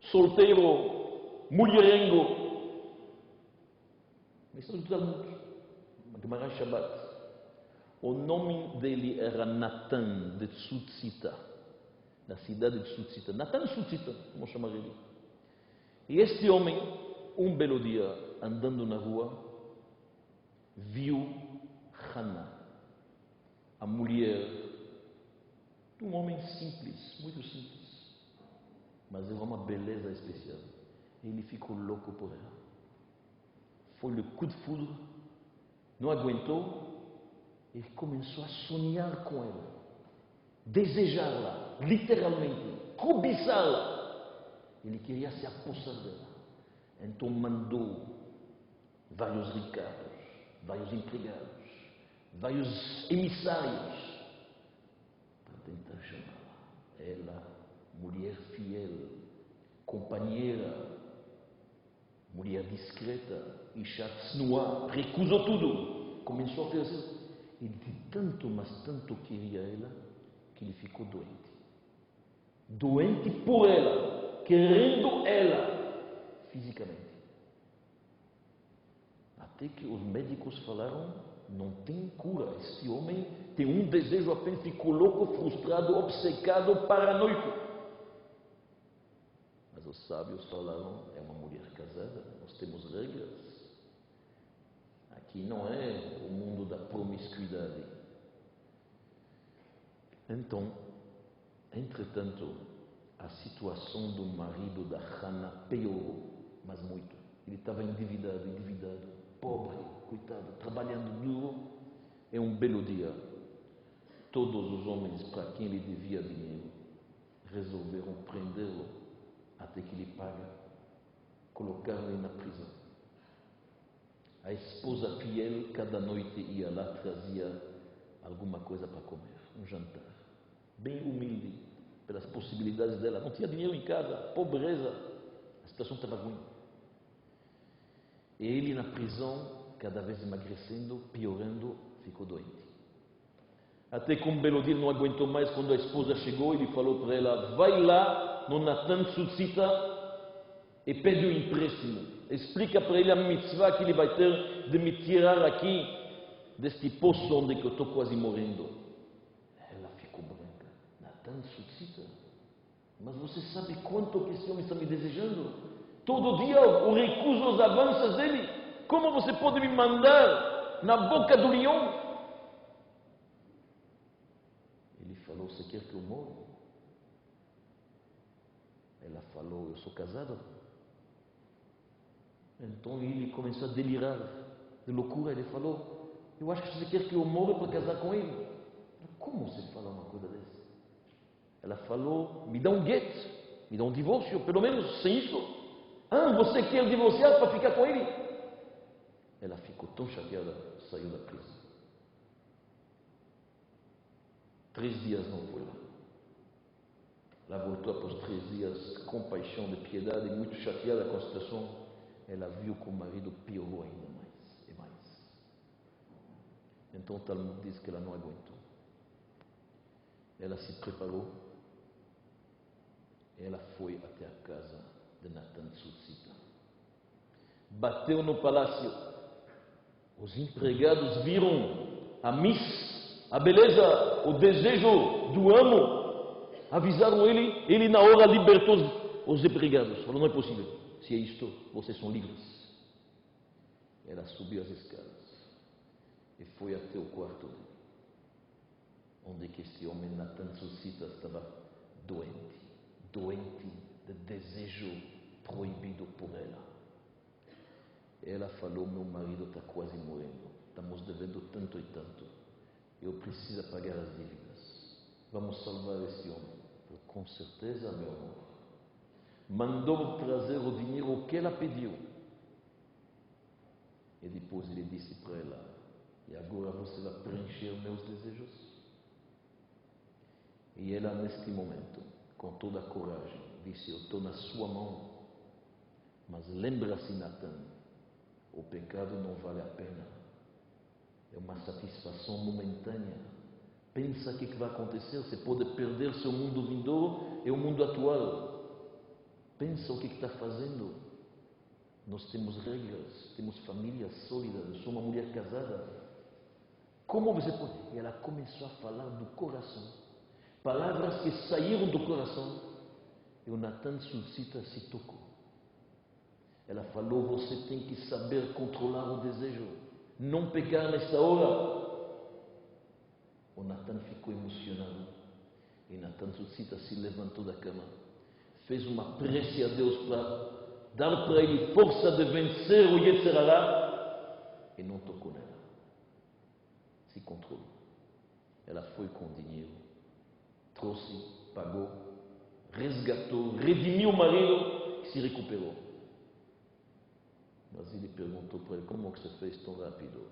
solteiro, mulherengo. Isso é do Talmud, Gemara Shabbat. O nome dele era Natan de Tzutzita, da cidade de Tzutzita. Natan Tzutzita, como chamar ele. E este homem, um belo dia, andando na rua, viu Hannah, a mulher de um homem simples, muito simples, mas era uma beleza especial. Ele ficou louco por ela. Foi le coup de foudre, não aguentou, e começou a sonhar com ela, desejá-la, literalmente, cobiçá-la. Ele queria se apossar dela. Então mandou vários ricados, vários empregados, vários emissários para tentar chamá-la. Ela, mulher fiel, companheira, mulher discreta, Isha Tznuah, recusou tudo. Começou a oferecer. E de tanto, mas tanto queria ela, que ele ficou doente. Doente por ela, querendo ela, fisicamente. Até que os médicos falaram: não tem cura. Esse homem tem um desejo apenas, ficou louco, frustrado, obcecado, paranoico. Mas os sábios falaram: é uma mulher casada, nós temos regras. Aqui não é o mundo da promiscuidade. Então, entretanto, a situação do marido da Hannah piorou, mas muito. Ele estava endividado, pobre, coitado, trabalhando duro. É um belo dia. Todos os homens para quem ele devia dinheiro resolveram prendê-lo até que ele pague, colocaram-lhe na prisão. A esposa fiel, cada noite ia lá, trazia alguma coisa para comer, um jantar, bem humilde, pelas possibilidades dela. Não tinha dinheiro em casa, pobreza, a situação estava ruim. E ele na prisão, cada vez emagrecendo, piorando, ficou doente. Até que um belo dia não aguentou mais, quando a esposa chegou, ele falou para ela: vai lá no Natan Tzutzita e pede um empréstimo. Explica para ele a mitzvah que ele vai ter de me tirar aqui deste poço onde eu estou quase morrendo. Ela ficou branca. Natan Tzutzita? Mas você sabe quanto que esse homem está me desejando? Todo dia eu recuso os avanços dele. Como você pode me mandar na boca do leão? Ele falou: você quer que eu morra? Ela falou: eu sou casado. Então ele começou a delirar de loucura. Ele falou: eu acho que você quer que eu morra para casar com ele. Como você fala uma coisa dessa? Ela falou: me dá um get, me dá um divórcio, pelo menos sem isso. Ah, você quer divorciar para ficar com ele? Ela ficou tão chateada, saiu da prisão. 3 dias não foi lá. Ela voltou após 3 dias, com paixão, de piedade, muito chateada com a situação. Ela viu que o marido piorou ainda mais e mais. Então o Talmud diz que ela não aguentou. Ela se preparou. Ela foi até a casa de Natan Tzutzita. bateu no palácio. Os empregados viram a miss, a beleza, o desejo do amo. Avisaram ele na hora libertou os empregados. Falou, não é possível. Se é isto, vocês são livres. Ela subiu as escadas e foi até o quarto dele, onde que este homem, Natan Susita, estava doente de desejo proibido por ela. Ela falou, meu marido está quase morrendo, estamos devendo tanto e tanto, eu preciso pagar as dívidas, vamos salvar esse homem. Falei, com certeza, meu amor. Mandou trazer o dinheiro que ela pediu. E depois ele disse para ela, e agora você vai preencher meus desejos? E ela, neste momento, com toda a coragem, disse, eu estou na sua mão, mas lembra-se, Natan, o pecado não vale a pena, é uma satisfação momentânea. Pensa o que vai acontecer, você pode perder seu mundo vindouro e o mundo atual. Pensa o que está fazendo. Nós temos regras, temos família sólida, eu sou uma mulher casada. Como você pode? E ela começou a falar do coração, palavras que saíram do coração. E o Natan Susita se tocou. Ela falou, você tem que saber controlar o desejo, não pecar nesta hora. O Natan ficou emocionado. E Natan Susita se levantou da cama, fez uma prece a Deus para dar para ele força de vencer o Yetzer Hara, e não tocou nela. Se controlou. Ela foi com o dinheiro, trouxe, pagou, resgatou, redimiu o marido, que se recuperou. Mas ele perguntou para ele, como que você fez tão rápido?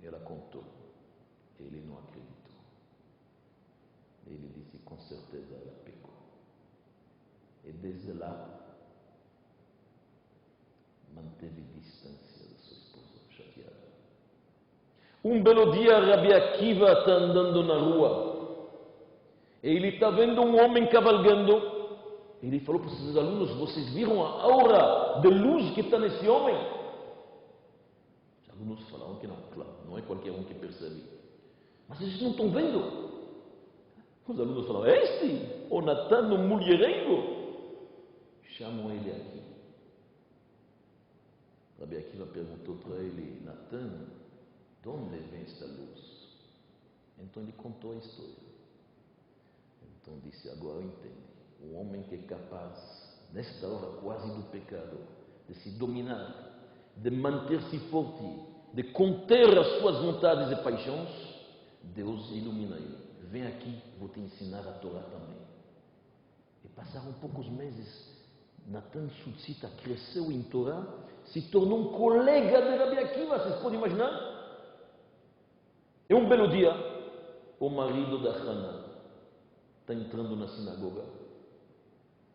E ela contou. Ele não acreditou. Ele disse, com certeza ela pecou. E desde lá, manteve distância da sua esposa, chateada. Um belo dia, Rabi Akiva está andando na rua. E ele está vendo um homem cavalgando. Ele falou para os seus alunos, vocês viram a aura de luz que está nesse homem? Os alunos falaram que não, claro, não é qualquer um que percebe. Mas eles não estão vendo. Os alunos falaram, é este, o Natan, o mulherengo. Chamam ele aqui. Rabi Akiva perguntou para ele, Natan, de onde vem esta luz? Então ele contou a história. Então disse, agora eu entendo. Um homem que é capaz, nesta hora quase do pecado, de se dominar, de manter-se forte, de conter as suas vontades e paixões, Deus ilumina ele. Vem aqui, vou te ensinar a Torá também. E passaram poucos meses. Natan Susita cresceu em Torá, se tornou um colega de Rabi Akiva, vocês podem imaginar? E um belo dia, o marido da Hana está entrando na sinagoga.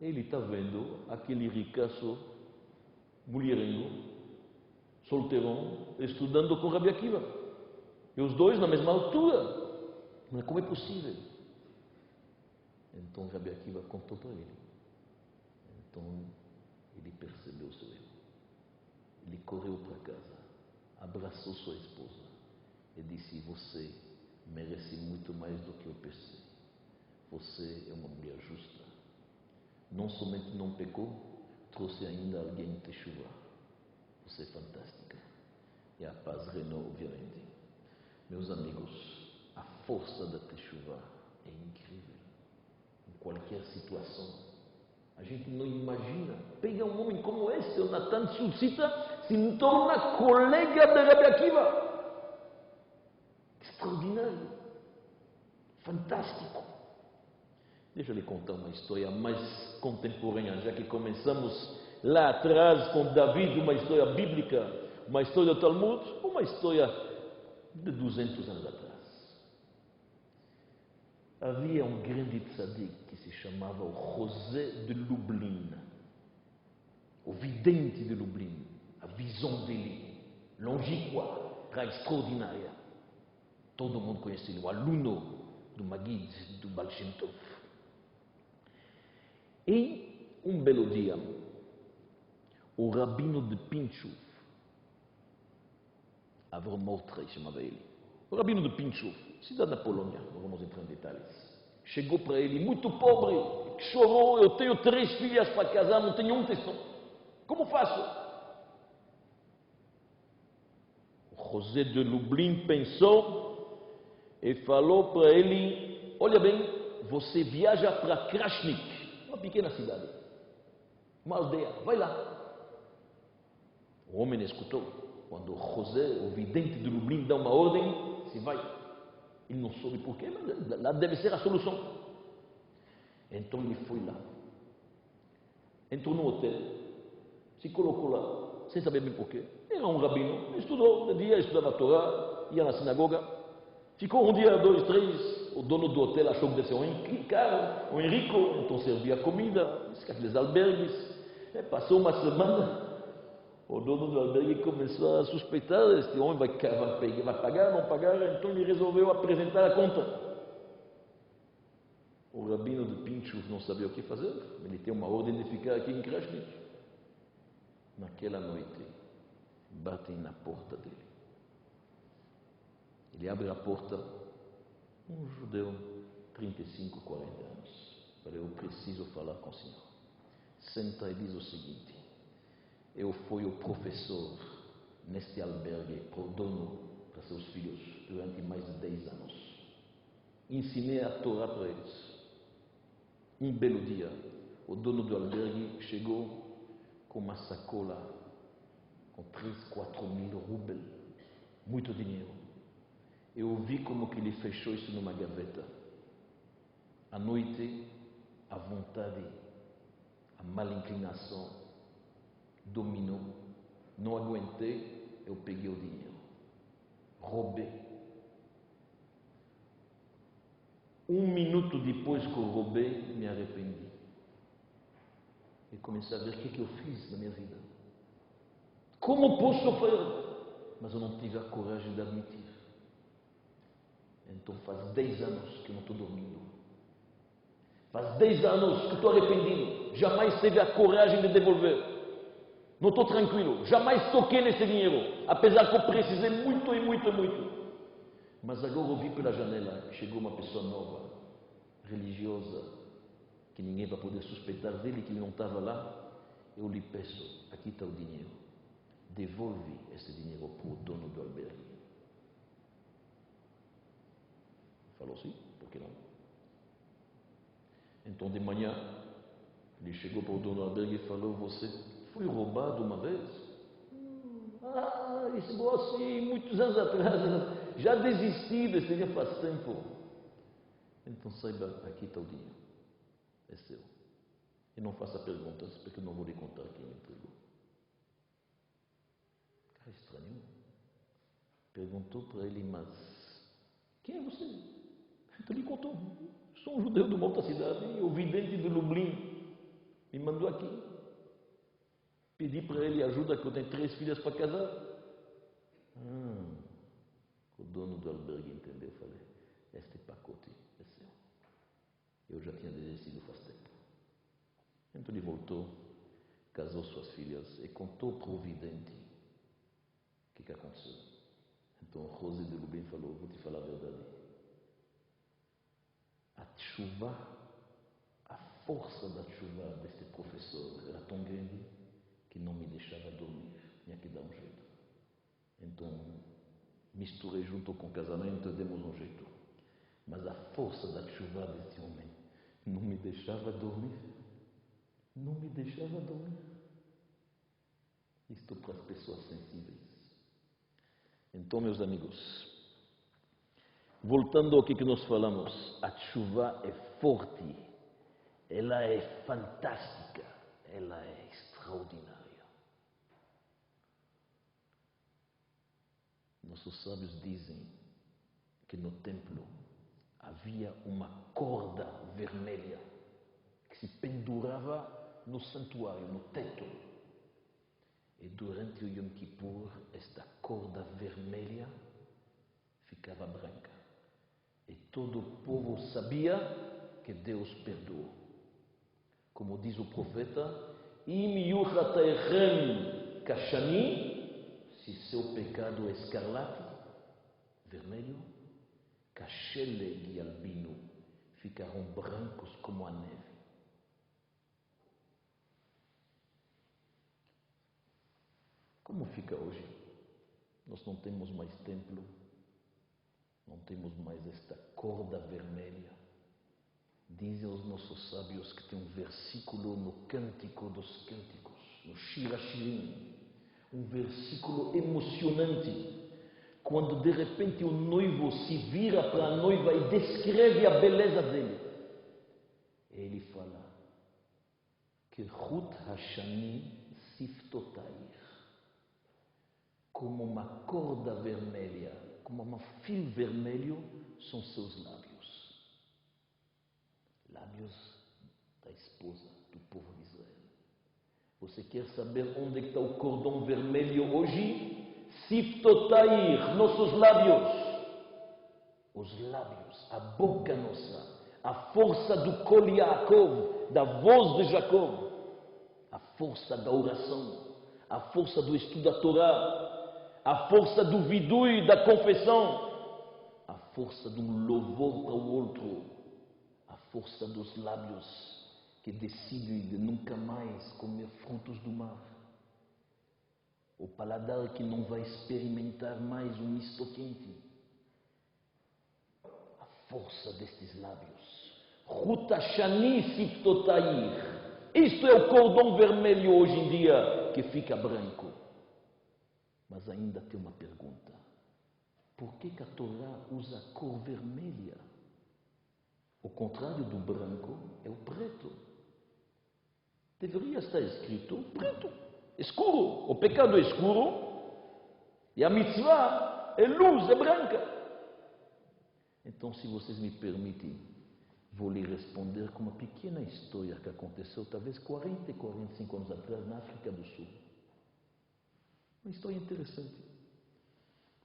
Ele está vendo aquele ricaço mulherengo, solteirão, estudando com Rabi Akiva. E os dois na mesma altura. Mas como é possível? Então Rabi Akiva contou para ele. Então ele percebeu o seu erro. Ele correu para casa, abraçou sua esposa e disse, você merece muito mais do que eu pensei. Você é uma mulher justa. Não somente não pecou, trouxe ainda alguém em Teshuvah. Você é fantástica. E a paz reinou, obviamente. Meus amigos, a força da Teshuvah é incrível. Em qualquer situação. A gente não imagina. Pega um homem como este, o Natan Susita, se torna colega de Rabi Akiva. Extraordinário. Fantástico. Deixa eu lhe contar uma história mais contemporânea, já que começamos lá atrás com David, uma história bíblica, uma história do Talmud, uma história de 200 anos atrás. Havia um grande tzadik que se chamava o José de Lublin, o vidente de Lublin, a visão dele, longínqua, extraordinária. Todo mundo conhece ele, o aluno do Magid, do Baal Shem Tov. E um belo dia, o rabino de Pinchuf Avram Mordechai chamava ele. O rabino de Pinchov, cidade da Polônia, não vamos entrar em detalhes. Chegou para ele, muito pobre, chorou, eu tenho 3 filhas para casar, não tenho um testão. Como faço? O José de Lublin pensou e falou para ele, olha bem, você viaja para Krasnik, uma pequena cidade, uma aldeia, vai lá. O homem escutou. Quando o José, o vidente de Lublin, dá uma ordem, se vai. Ele não soube porquê, mas lá deve ser a solução. Então ele foi lá. Entrou no hotel, se colocou lá, sem saber bem porquê. Era um rabino, estudou, de dia estudava a Torá, ia na sinagoga. Ficou um dia, 2, 3, o dono do hotel achou que deve ser um cara, um rico, então servia comida, aqueles albergues. Passou uma semana. O dono do albergue começou a suspeitar, este homem vai pagar, não pagar, então ele resolveu apresentar a conta. O rabino de Pinchov não sabia o que fazer, ele tem uma ordem de ficar aqui em Krasnik. Naquela noite, batem na porta dele. Ele abre a porta, um judeu, 35, 40 anos. Falei, eu preciso falar com o senhor. Senta e diz o seguinte: eu fui o professor neste albergue, pro dono, para seus filhos, durante mais de 10 anos. Ensinei a Torá para eles. Um belo dia, o dono do albergue chegou com uma sacola com 3, 4 mil rublos, muito dinheiro. Eu vi como que ele fechou isso numa gaveta. À noite, a vontade, a mal inclinação dominou. Não aguentei, eu peguei o dinheiro. Roubei. 1 minuto depois que eu roubei, me arrependi. E comecei a ver o que eu fiz na minha vida. Como posso sofrer? Mas eu não tive a coragem de admitir. Então faz 10 anos que eu não estou dormindo. Faz 10 anos que estou arrependido. Jamais teve a coragem de devolver. Não estou tranquilo. Jamais toquei nesse dinheiro. Apesar que eu precisei muito e muito e muito. Mas agora eu vi pela janela que chegou uma pessoa nova, religiosa, que ninguém vai poder suspeitar dele, que ele não estava lá. Eu lhe peço, aqui está o dinheiro. Devolve esse dinheiro para o dono do albergue. Falou sim, por que não? Então de manhã, ele chegou para o dono do albergue e falou, você foi roubado uma vez? Isso igual assim, muitos anos atrás. Já desisti desse dinheiro faz tempo. Então saiba, aqui está o dinheiro. É seu. E não faça perguntas, porque eu não vou lhe contar quem entregou. Cara, estranho. Perguntou para ele, mas quem é você? Então ele contou. Sou um judeu de uma outra cidade, o vidente de Lublin me mandou aqui. Pedi para ele ajuda, que eu tenho 3 filhas para casar. O dono do albergue entendeu. Falei, este pacote é seu. Eu já tinha desistido faz tempo. Então ele voltou, casou suas filhas e contou para o vidente o que aconteceu. Então o José de Lublin falou, vou te falar a verdade. A chuva, a força da chuva deste professor era tão grande que não me deixava dormir. Tinha que dar um jeito. Então misturei junto com o casamento e demos um jeito. Mas a força da chuva desse homem não me deixava dormir. Não me deixava dormir. Isto para as pessoas sensíveis. Então, meus amigos, voltando ao que nós falamos, a chuva é forte, ela é fantástica, ela é extraordinária. Nossos sábios dizem que no templo havia uma corda vermelha que se pendurava no santuário, no teto. E durante o Yom Kippur, esta corda vermelha ficava branca. E todo o povo sabia que Deus perdoou. Como diz o profeta, Im yuchataychem kashani, se seu pecado é escarlate, vermelho, cachele e albino ficarão brancos como a neve. Como fica hoje? Nós não temos mais templo, não temos mais esta corda vermelha. Dizem os nossos sábios que tem um versículo no Cântico dos Cânticos, no Shir HaShirim, um versículo emocionante, quando de repente o noivo se vira para a noiva e descreve a beleza dele. Ele fala que Hut Hashani Siftotair, como uma corda vermelha, como um fio vermelho, são seus lábios. Lábios da esposa do povo de Israel. Você quer saber onde está o cordão vermelho hoje? Siftotair, nossos lábios. Os lábios, a boca nossa, a força do Kol Yaakov, da voz de Jacó, a força da oração, a força do estudo da Torá, a força do vidui, da confissão, a força de um louvor para o outro, a força dos lábios que decidem de nunca mais comer frutos do mar, o paladar que não vai experimentar mais um misto quente, a força destes lábios. Hut Hashani Siftotair. Isto é o cordão vermelho hoje em dia que fica branco. Mas ainda tem uma pergunta. Por que a Torá usa a cor vermelha? O contrário do branco é o preto. Deveria estar escrito preto, escuro. O pecado é escuro e a mitzvah é luz, é branca. Então, se vocês me permitem, vou lhe responder com uma pequena história que aconteceu talvez 40 e 45 anos atrás na África do Sul. Uma história interessante,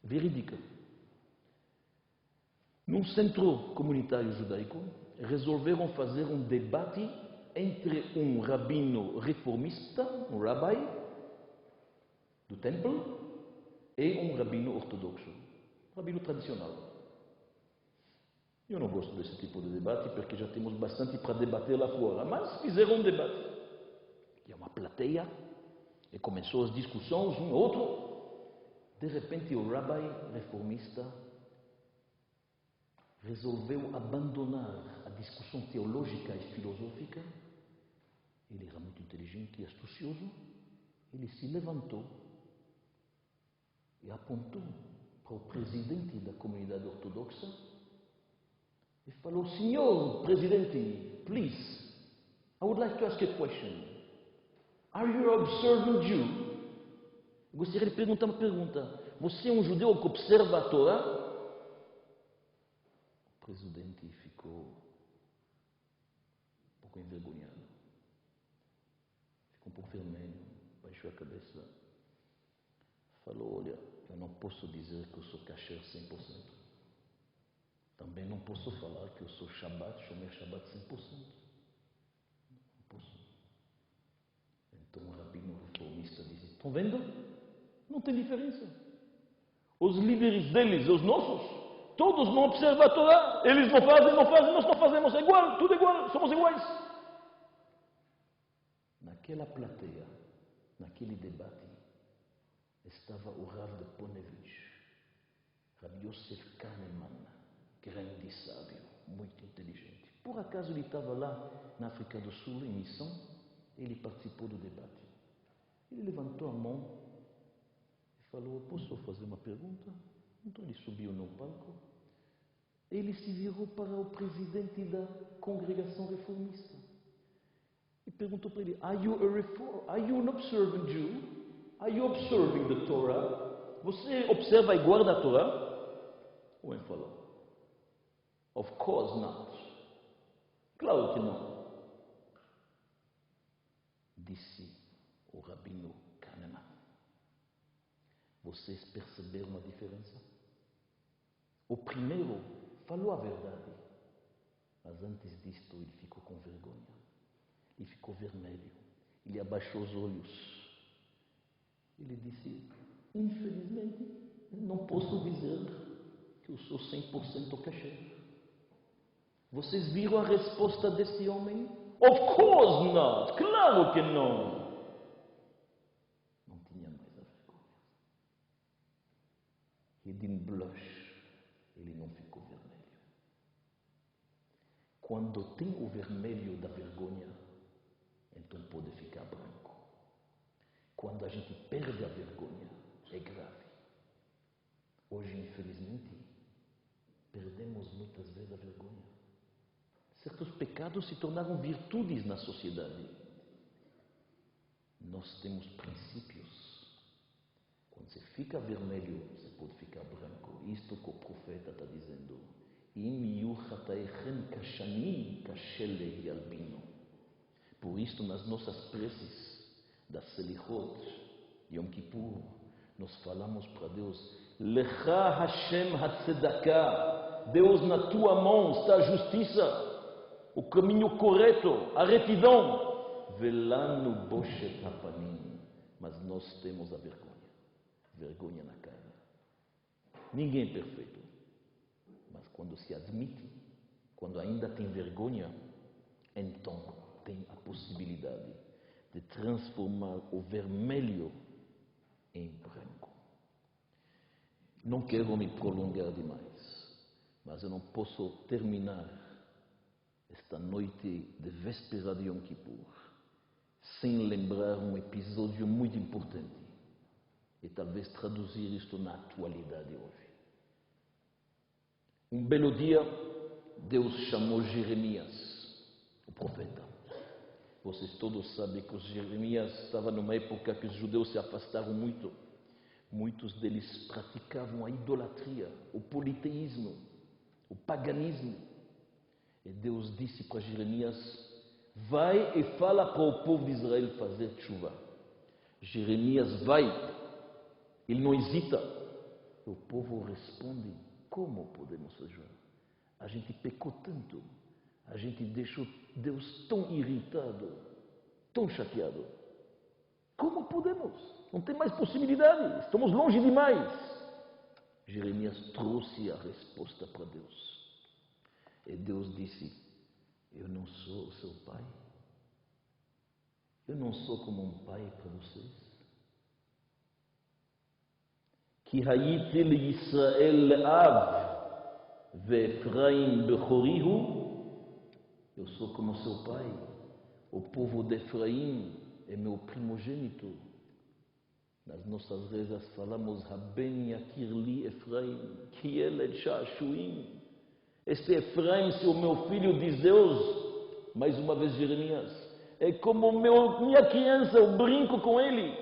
verídica. Num centro comunitário judaico, resolveram fazer um debate entre um rabino reformista, um rabbi do templo, e um rabino ortodoxo, um rabino tradicional. Eu não gosto desse tipo de debate porque já temos bastante para debater lá fora, mas fizeram um debate. E uma plateia, e começou as discussões, um outro. De repente, o rabbi reformista resolveu abandonar a discussão teológica e filosófica. Ele era muito inteligente e astucioso. Ele se levantou e apontou para o presidente da comunidade ortodoxa e falou: Senhor presidente, please, I would like to ask a question. Are you an observant Jew? Eu gostaria de perguntar uma pergunta. Você é um judeu que observa a Torá? O presidente ficou um pouco envergonhado. Ficou um pouco vermelho, baixou a cabeça. Falou: olha, eu não posso dizer que eu sou kasher 100%. Também não posso falar que eu sou Shabbat, Shomer Shabbat 100%. Não posso. Então o rabino reformista disse: estão vendo? Não tem diferença. Os líderes deles, os nossos, todos não observam a Torá. Eles não fazem, nós não fazemos. É igual, tudo igual, somos iguais. Naquela plateia, naquele debate, estava o Rav de Ponevich, Rabbi Yosef Kahneman, grande sábio, muito inteligente. Por acaso ele estava lá na África do Sul, em missão, ele participou do debate. Ele levantou a mão e falou: posso fazer uma pergunta? Então ele subiu no palco. Ele se virou para o presidente da congregação reformista e perguntou para ele: Are you an observant Jew? Are you observing the Torah? Você observa e guarda a Torá? O homem falou: Of course not. Claro que não. Disse o rabino Kahneman: vocês perceberam a diferença? O primeiro falou a verdade, mas antes disto ele ficou com vergonha. Ele ficou vermelho. Ele abaixou os olhos. Ele disse: Infelizmente, não posso dizer que eu sou 100% kasher. Vocês viram a resposta desse homem? Of course not! Claro que não! Não tinha mais a vergonha. He didn't blush. Ele não ficou vermelho. Quando tem o vermelho da vergonha, então pode ficar branco. Quando a gente perde a vergonha, é grave. Hoje, infelizmente, perdemos muitas vezes a vergonha. Certos pecados se tornaram virtudes na sociedade. Nós temos princípios. Quando você fica vermelho, você pode ficar branco. Isto que o profeta está dizendo. Por isto, nas nossas preces das Selichot, Yom Kippur, nós falamos para Deus: Lecha Hashem HaTzedaká. Deus, na tua mão está a justiça, o caminho correto, a retidão. Velanu boshet hapanim. Mas nós temos a vergonha na cara. Ninguém é perfeito. Mas quando se admite, quando ainda tem vergonha, então tem a possibilidade de transformar o vermelho em branco. Não quero me prolongar demais, mas eu não posso terminar esta noite de véspera de Yom Kippur sem lembrar um episódio muito importante e talvez traduzir isto na atualidade hoje. Um belo dia, Deus chamou Jeremias, o profeta. Vocês todos sabem que Jeremias estava numa época que os judeus se afastaram muito. Muitos deles praticavam a idolatria, o politeísmo, o paganismo. E Deus disse para Jeremias: vai e fala para o povo de Israel fazer chuva. Jeremias vai, ele não hesita. O povo responde: como podemos fazer? A gente pecou tanto, a gente deixou Deus tão irritado, tão chateado. Como podemos? Não tem mais possibilidade, estamos longe demais. Jeremias trouxe a resposta para Deus. E Deus disse: eu não sou o seu pai? Eu não sou como um pai para vocês? Ki hayiti li Yisrael av ve'Efraim bechorihu. Eu sou como seu pai. O povo de Efraim é meu primogênito. Nas nossas rezas falamos: Haben yakir li Efraim, ki eled sha'shuim. Este Efraim, seu meu filho, diz Deus, mais uma vez Jeremias, é como minha criança, eu brinco com ele.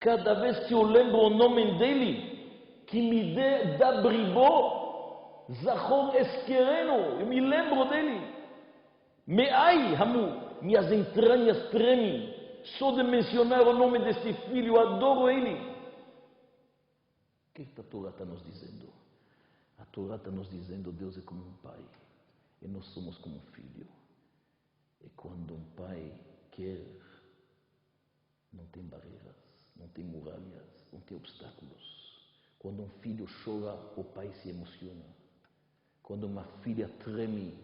Cada vez que eu lembro o nome dele, que me dá bribó, Zachor Esquereno, eu me lembro dele. Me'ai, Hamu, minhas entranhas tremem, só de mencionar o nome desse filho, eu adoro ele. O que a Torá está nos dizendo? A Torá está nos dizendo: Deus é como um pai e nós somos como um filho. E quando um pai quer, não tem barreiras, não tem muralhas, não tem obstáculos. Quando um filho chora, o pai se emociona. Quando uma filha treme,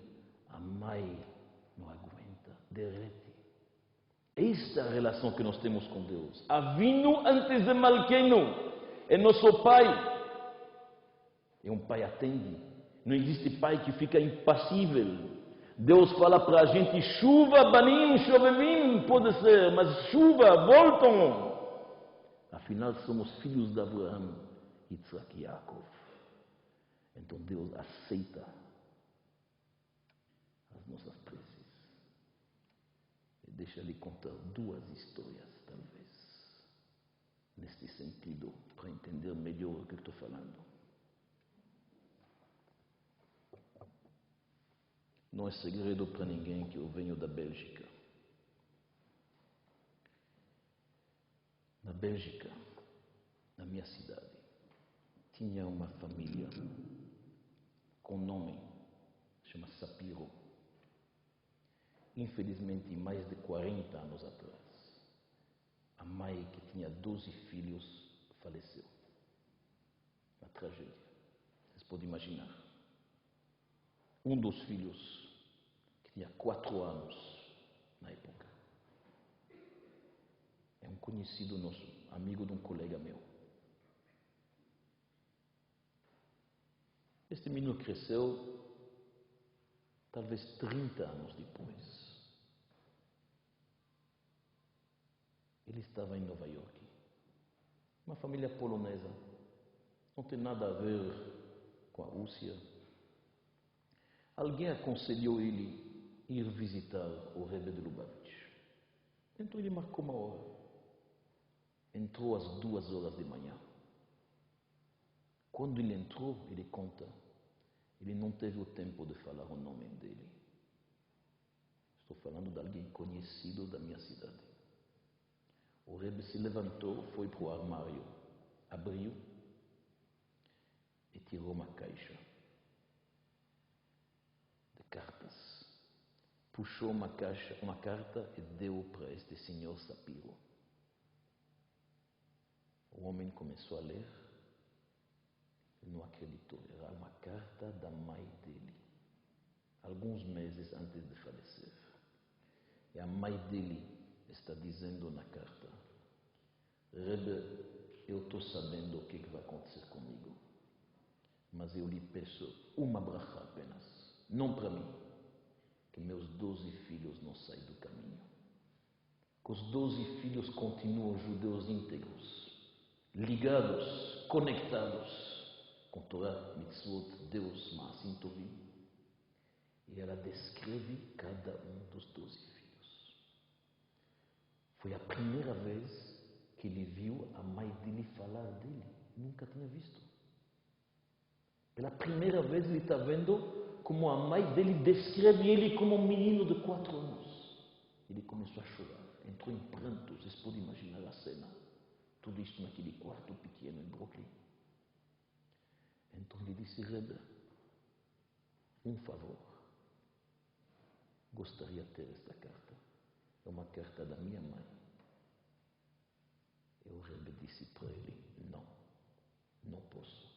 a mãe não aguenta, derrete. Esta é a relação que nós temos com Deus. Avinu antes de Malkeinu é nosso pai. E um pai atende. Não existe pai que fica impassível. Deus fala para a gente: chuva, banim, chovevim, pode ser, mas chuva, voltam. Afinal, somos filhos de Abraão, Yitzhak e Yaakov. Então Deus aceita as nossas preces. E deixa lhe contar duas histórias, talvez, neste sentido, para entender melhor o que estou falando. Não é segredo para ninguém que eu venho da Bélgica. Na Bélgica, na minha cidade, tinha uma família com nome, chama Sapiro. Infelizmente, mais de 40 anos atrás, a mãe que tinha 12 filhos faleceu. Uma tragédia. Vocês podem imaginar. Um dos filhos, que tinha 4 anos na época, é um conhecido nosso, amigo de um colega meu. Este menino cresceu, talvez 30 anos depois. Ele estava em Nova York. Uma família polonesa. Não tem nada a ver com a Rússia. Alguém aconselhou ele ir visitar o Rebbe de Lubavitch. Então ele marcou uma hora. Entrou às 2 horas de manhã. Quando ele entrou, ele conta, ele não teve o tempo de falar o nome dele. Estou falando de alguém conhecido da minha cidade. O Rebbe se levantou, foi para o armário, abriu e tirou uma caixa de cartas. Puxou uma carta e deu para este senhor Sapiro. O homem começou a ler. Ele não acreditou. Era uma carta da mãe dele, alguns meses antes de falecer. E a mãe dele está dizendo na carta: Rebbe, eu estou sabendo o que vai acontecer comigo, mas eu lhe peço uma brachá apenas, não para mim, que meus 12 filhos não saiam do caminho, que os 12 filhos continuem judeus íntegros, ligados, conectados com Torá, Mitzvot, Deus, Maasim Tovim. E ela descreve cada um dos 12 filhos. Foi a primeira vez que ele viu a mãe dele falar dele. Nunca tinha visto. Pela primeira vez ele está vendo como a mãe dele descreve ele como um menino de 4 anos. Ele começou a chorar, entrou em prantos. Vocês podem imaginar a cena. Tudo isto naquele quarto pequeno em Brooklyn. Então ele disse: Rebbe, um favor. Gostaria de ter esta carta. É uma carta da minha mãe. E o Rebbe disse para ele: não posso.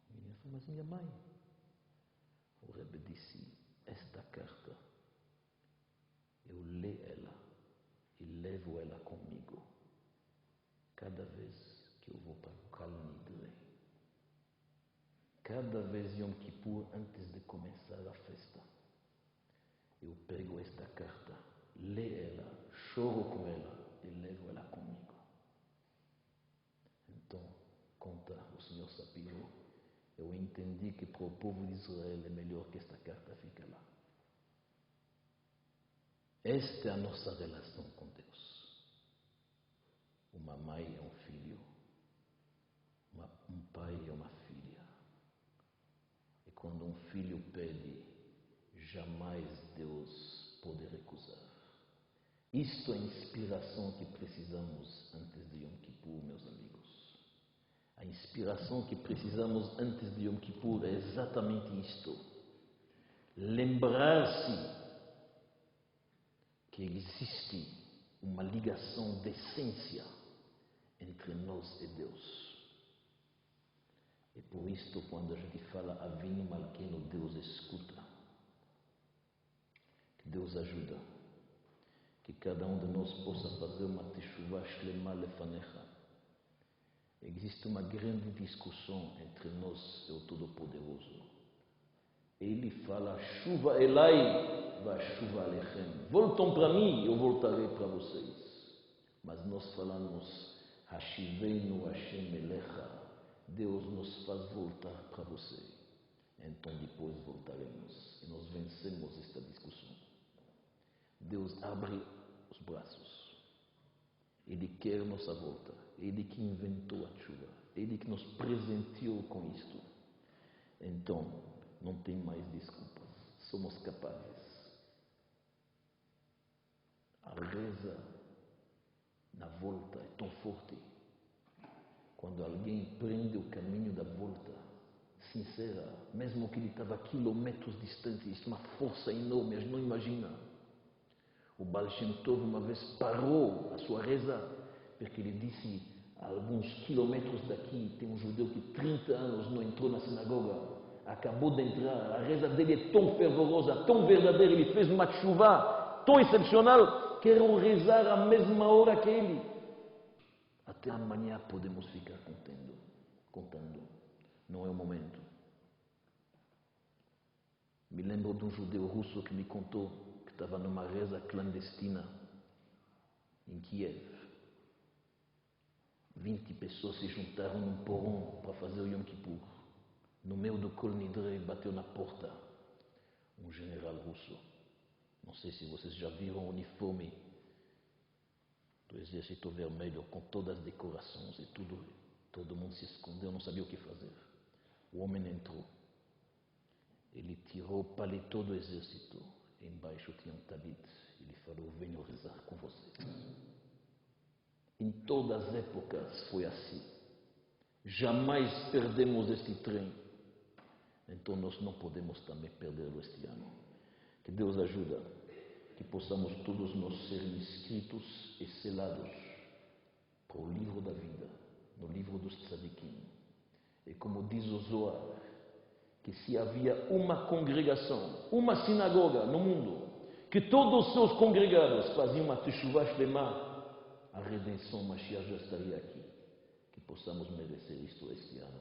O menino falou: mas minha mãe. O Rebbe disse: esta carta, eu leio ela e levo ela comigo cada vez que eu vou para Kal Nidre. Cada vez Yom Kippur, antes de começar a festa, eu pego esta carta, leio ela, choro com ela e levo ela comigo. Então, conta o Senhor Sapiro, eu entendi que para o povo de Israel é melhor que esta carta fique lá. Esta é a nossa relação com Deus. Uma mãe é um filho, um pai é uma filha. E quando um filho pede, jamais Deus pode recusar. Isto é a inspiração que precisamos antes de Yom Kippur, meus amigos. A inspiração que precisamos antes de Yom Kippur é exatamente isto. Lembrar-se que existe uma ligação de essência entre nós e Deus. E por isto, quando a gente fala Avinu Malkeinu, Deus escuta. Que Deus ajuda. Que cada um de nós possa fazer uma teshuvah shlema lefanecha. Existe uma grande discussão entre nós e o Todo-Poderoso. Ele fala: chuva elai, va chuva alechem. Voltam para mim, eu voltarei para vocês. Mas nós falamos: Hashivenu Hashem elecha. Deus nos faz voltar para você. Então depois voltaremos e nós vencemos esta discussão. Deus abre os braços. Ele quer nossa volta. Ele que inventou a chuva. Ele que nos presenteou com isto. Então, não tem mais desculpas. Somos capazes. A reza na volta é tão forte. Quando alguém prende o caminho da volta, sincera, mesmo que ele estava a quilômetros distante, isso é uma força enorme, a gente não imagina. O Baal Shem Tov uma vez parou a sua reza, porque ele disse, a alguns quilômetros daqui, tem um judeu que 30 anos não entrou na sinagoga, acabou de entrar, a reza dele é tão fervorosa, tão verdadeira, ele fez uma chuva tão excepcional, quero rezar a mesma hora que ele. Até amanhã podemos ficar contando. Não é o momento. Me lembro de um judeu russo que me contou que estava numa reza clandestina em Kiev. 20 pessoas se juntaram num porão para fazer o Yom Kippur. No meio do Kol Nidre bateu na porta um general russo. Não sei se vocês já viram o uniforme do exército vermelho com todas as decorações e tudo. Todo mundo se escondeu, não sabia o que fazer. O homem entrou. Ele tirou o paletó do exército. Embaixo tinha um talit. Ele falou, venho rezar com vocês. Em todas as épocas foi assim. Jamais perdemos este trem. Então nós não podemos também perdê-lo este ano. Que Deus ajuda, que possamos todos nós ser inscritos e selados para o livro da vida, no livro dos tzadikim. E como diz o Zohar, que se havia uma congregação, uma sinagoga no mundo, que todos os seus congregados faziam uma teshuvah shlema, a redenção Mashiach já estaria aqui. Que possamos merecer isto este ano.